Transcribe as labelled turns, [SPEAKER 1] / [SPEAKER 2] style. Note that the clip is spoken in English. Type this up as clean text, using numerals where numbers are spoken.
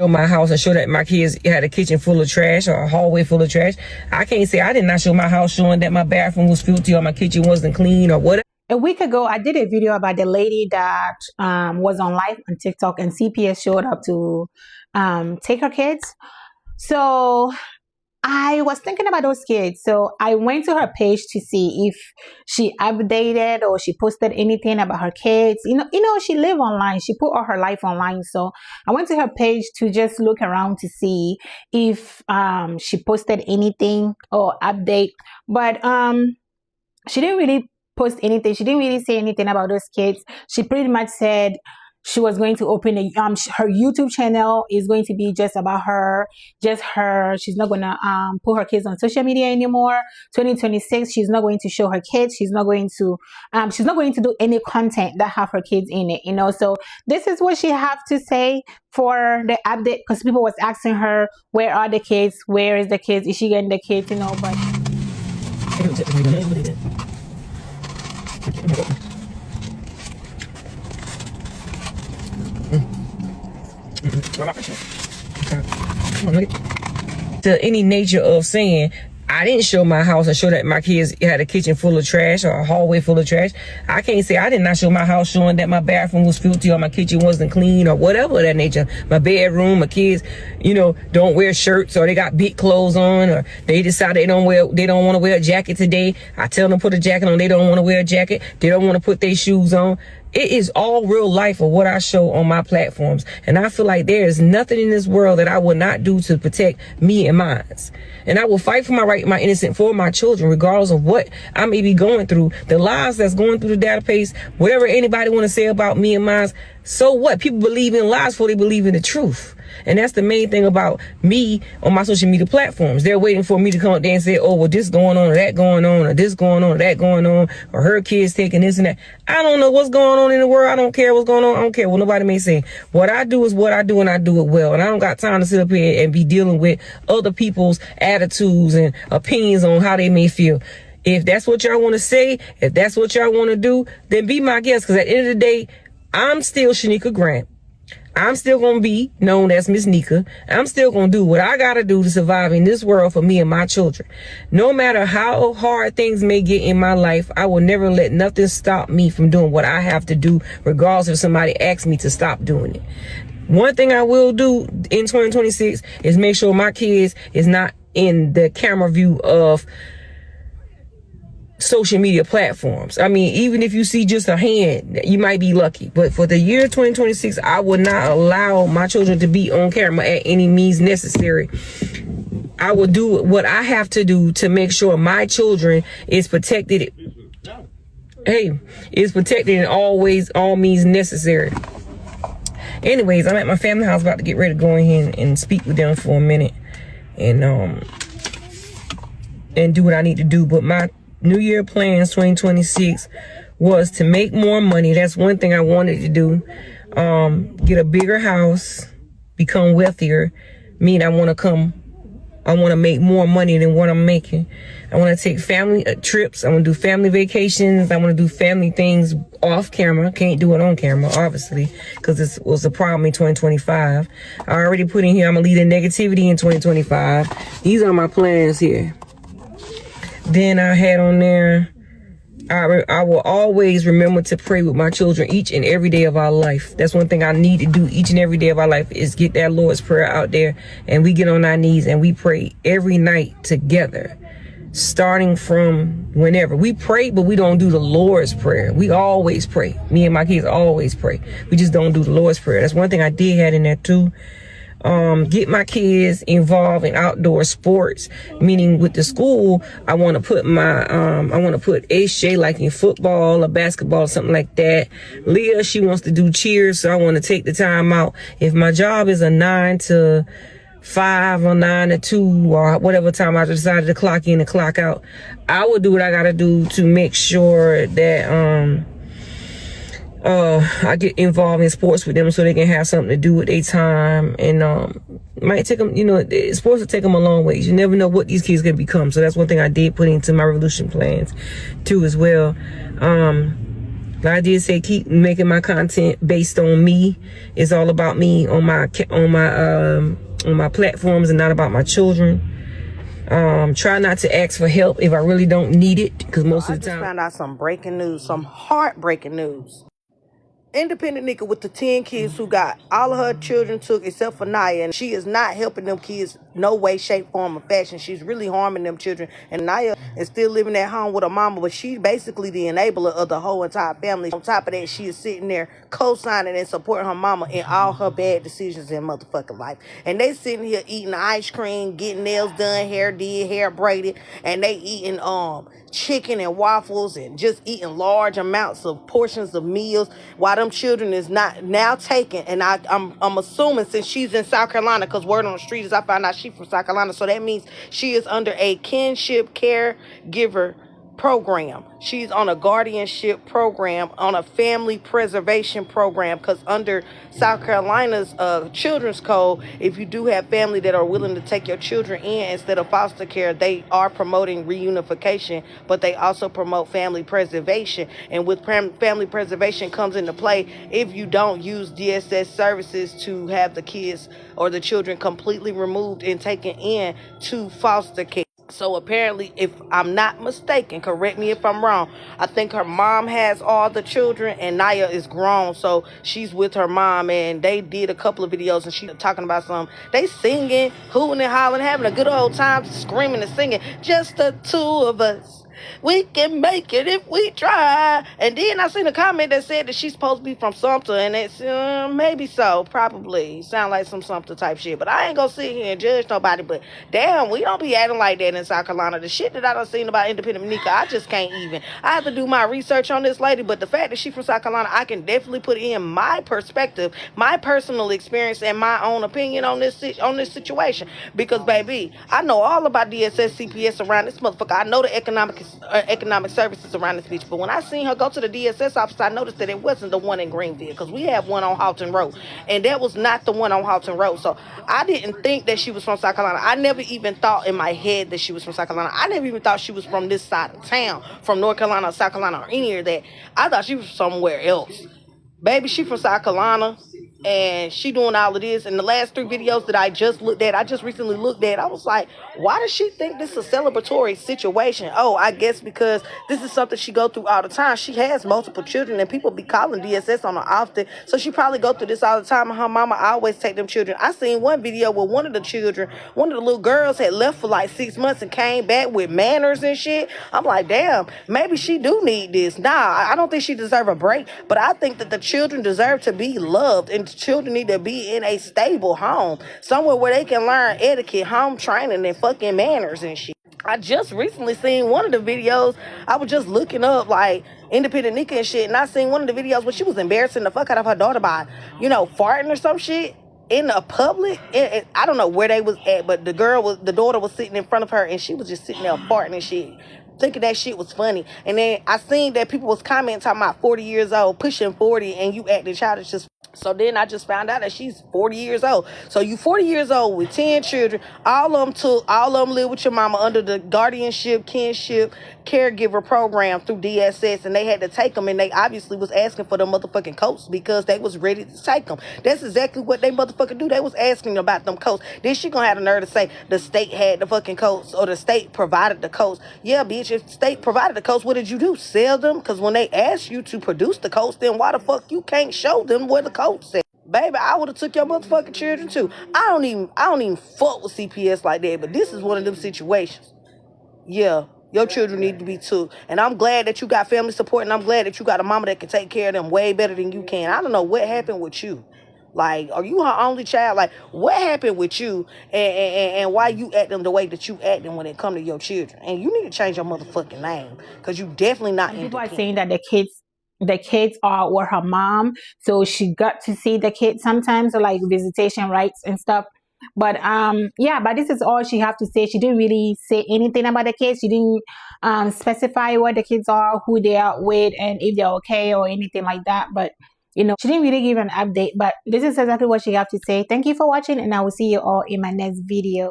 [SPEAKER 1] Show my house and show that my kids had a kitchen full of trash or a hallway full of trash. I can't say I did not show my house showing that my bathroom was filthy or my kitchen wasn't clean or whatever.
[SPEAKER 2] A week ago, I did a video about the lady that was on live on TikTok, and CPS showed up to take her kids. So I was thinking about those kids. So I went to her page to see if she updated or she posted anything about her kids. You know, she live online. She put all her life online. So I went to her page to just look around to see if she posted anything or update. But she didn't really post anything. She didn't really say anything about those kids. She pretty much said she was going to open a her YouTube channel is going to be just about her, just her. She's not gonna put her kids on social media anymore. 2026, she's not going to show her kids. She's not going to do any content that have her kids in it. You know, so this is what she have to say for the update, because people was asking her, where are the kids? Where is the kids? Is she getting the kids? You know, but.
[SPEAKER 1] To any nature of saying I didn't show my house and show that my kids had a kitchen full of trash or a hallway full of trash. I can't say I did not show my house showing that my bathroom was filthy or my kitchen wasn't clean or whatever of that nature. My bedroom, my kids, you know, don't wear shirts or they got big clothes on or they decide they don't want to wear a jacket today. I tell them to put a jacket on. They don't want to wear a jacket. They don't want to put their shoes on. It is all real life of what I show on my platforms. And I feel like there is nothing in this world that I will not do to protect me and mine. And I will fight for my right, my innocent, for my children, regardless of what I may be going through. The lies that's going through the database, whatever anybody want to say about me and mine, so what? People believe in lies before they believe in the truth. And that's the main thing about me on my social media platforms. They're waiting for me to come up there and say, oh, well, this going on or that going on or this going on or that going on or her kids taking this and that. I don't know what's going on in the world. I don't care what's going on. I don't care what nobody may say. What I do is what I do, and I do it well. And I don't got time to sit up here and be dealing with other people's attitudes and opinions on how they may feel. If that's what y'all want to say, if that's what y'all want to do, then be my guest. Because at the end of the day, I'm still Shanika Grant. I'm still going to be known as Miss Nika. I'm still going to do what I got to do to survive in this world for me and my children. No matter how hard things may get in my life, I will never let nothing stop me from doing what I have to do, regardless if somebody asks me to stop doing it. One thing I will do in 2026 is make sure my kids is not in the camera view of social media platforms. I mean, even if you see just a hand, you might be lucky. But for the year 2026, I will not allow my children to be on camera at any means necessary. I will do what I have to do to make sure my children is protected. Is protected in all means necessary. Anyways, I'm at my family house about to get ready to go in here and speak with them for a minute and do what I need to do. But my New Year plans 2026 was to make more money. That's one thing I wanted to do. Get a bigger house, become wealthier. I want to make more money than what I'm making. I want to take family trips. I want to do family vacations. I want to do family things off camera. Can't do it on camera, obviously, because this was a problem in 2025. I already put in here, I'm going to lead in negativity in 2025. These are my plans here. Then I had on there, I will always remember to pray with my children each and every day of our life. That's one thing I need to do each and every day of our life, is get that Lord's Prayer out there. And we get on our knees and we pray every night together, starting from whenever. We pray, but we don't do the Lord's Prayer. We always pray. Me and my kids always pray. We just don't do the Lord's Prayer. That's one thing I did have in there too. Get my kids involved in outdoor sports, meaning with the school, I want to put HJ like in football or basketball, something like that. Leah, she wants to do cheers, so I want to take the time out. If my job is a 9 to 5 or 9 to 2 or whatever time I decided to clock in and clock out, I will do what I got to do to make sure that, I get involved in sports with them so they can have something to do with their time. And might take them, sports will take them a long ways. You never know what these kids can become. So that's one thing I did put into my revolution plans too as well. Like I did say, keep making my content based on me. It's all about me on my platforms and not about my children. Try not to ask for help if I really don't need it, because most of the time.
[SPEAKER 3] I just found out some breaking news, some heartbreaking news. Independent Nika with the 10 kids who got all of her children took except for Naya, and she is not helping them kids no way, shape, form, or fashion. She's really harming them children, and Naya is still living at home with her mama, but she's basically the enabler of the whole entire family. On top of that, she is sitting there co-signing and supporting her mama in all her bad decisions in motherfucking life. And they sitting here eating ice cream, getting nails done, hair did, hair braided, and they eating chicken and waffles and just eating large amounts of portions of meals while them children is not now taken. And I'm assuming, since she's in South Carolina, because word on the street is I found out she's from South Carolina, so that means she is under a kinship caregiver program. She's on a guardianship program, on a family preservation program, because under South Carolina's children's code, if you do have family that are willing to take your children in instead of foster care, they are promoting reunification, but they also promote family preservation. And with family preservation comes into play if you don't use DSS services to have the kids or the children completely removed and taken in to foster care. So apparently, if I'm not mistaken, correct me if I'm wrong, I think her mom has all the children and Naya is grown, so she's with her mom, and they did a couple of videos and she's talking about they singing, hooting and hollering, having a good old time, screaming and singing, just the two of us. We can make it if we try. And then I seen a comment that said that she's supposed to be from Sumter, and it's maybe so, probably. Sound like some Sumter type shit. But I ain't gonna sit here and judge nobody. But damn, we don't be acting like that in South Carolina. The shit that I done seen about Independent Nika, I just can't even. I have to do my research on this lady, but the fact that she's from South Carolina, I can definitely put in my perspective, my personal experience, and my own opinion on this situation. Because baby, I know all about DSS, CPS around this motherfucker. I know the economic services around this bitch. But when I seen her go to the DSS office, I noticed that it wasn't the one in Greenville, because we have one on Halton Road, and that was not the one on Halton Road. So I didn't think that she was from South Carolina. I never even thought in my head that she was from South Carolina. I never even thought she was from this side of town, from North Carolina or South Carolina or any of that. I thought she was somewhere else. Baby, she from South Carolina, and she doing all of this. And the last 3 videos that I just recently looked at, I was like, why does she think this is a celebratory situation? Oh, I guess because this is something she go through all the time. She has multiple children, and people be calling DSS on her often, so she probably go through this all the time, and her mama always take them children. I seen one video where one of the little girls had left for like 6 months and came back with manners and shit. I'm like, damn, maybe she do need this. Nah, I don't think she deserve a break, but I think that the children deserve to be loved, and children need to be in a stable home, somewhere where they can learn etiquette, home training, and fucking manners and shit. I just recently seen one of the videos. I was just looking up like Independent Nika and shit, and I seen one of the videos where she was embarrassing the fuck out of her daughter by, farting or some shit in a public. I don't know where they was at, but the daughter was sitting in front of her, and she was just sitting there farting and shit, thinking that shit was funny. And then I seen that people was commenting talking about 40 years old, pushing 40, and you acting childish. So then I just found out that she's 40 years old. So you 40 years old with 10 children. All of them live with your mama under the guardianship, kinship, caregiver program through DSS, and they had to take them, and they obviously was asking for the motherfucking coats because they was ready to take them. That's exactly what they motherfucking do. They was asking about them coats. Then she gonna have the nerve to say the state had the fucking coats, or the state provided the coats. Yeah, bitch, if the state provided the coats, what did you do? Sell them? Because when they asked you to produce the coats, then why the fuck you can't show them where the coats at? Baby, I would have took your motherfucking children too. I don't even fuck with CPS like that, but this is one of them situations. Yeah, your children need to be took. And I'm glad that you got family support, and I'm glad that you got a mama that can take care of them way better than you can. I don't know what happened with you. Like, are you her only child? Like, what happened with you, and why you acting the way that you acting when it come to your children? And you need to change your motherfucking name, because you definitely not independent.
[SPEAKER 2] People are saying that the kids are with her mom, so she got to see the kids sometimes, or like visitation rights and stuff. But but this is all she have to say. She didn't really say anything about the kids. She didn't specify what the kids are, who they are with, and if they're okay or anything like that. But she didn't really give an update. But this is exactly what she have to say. Thank you for watching, and I will see you all in my next video.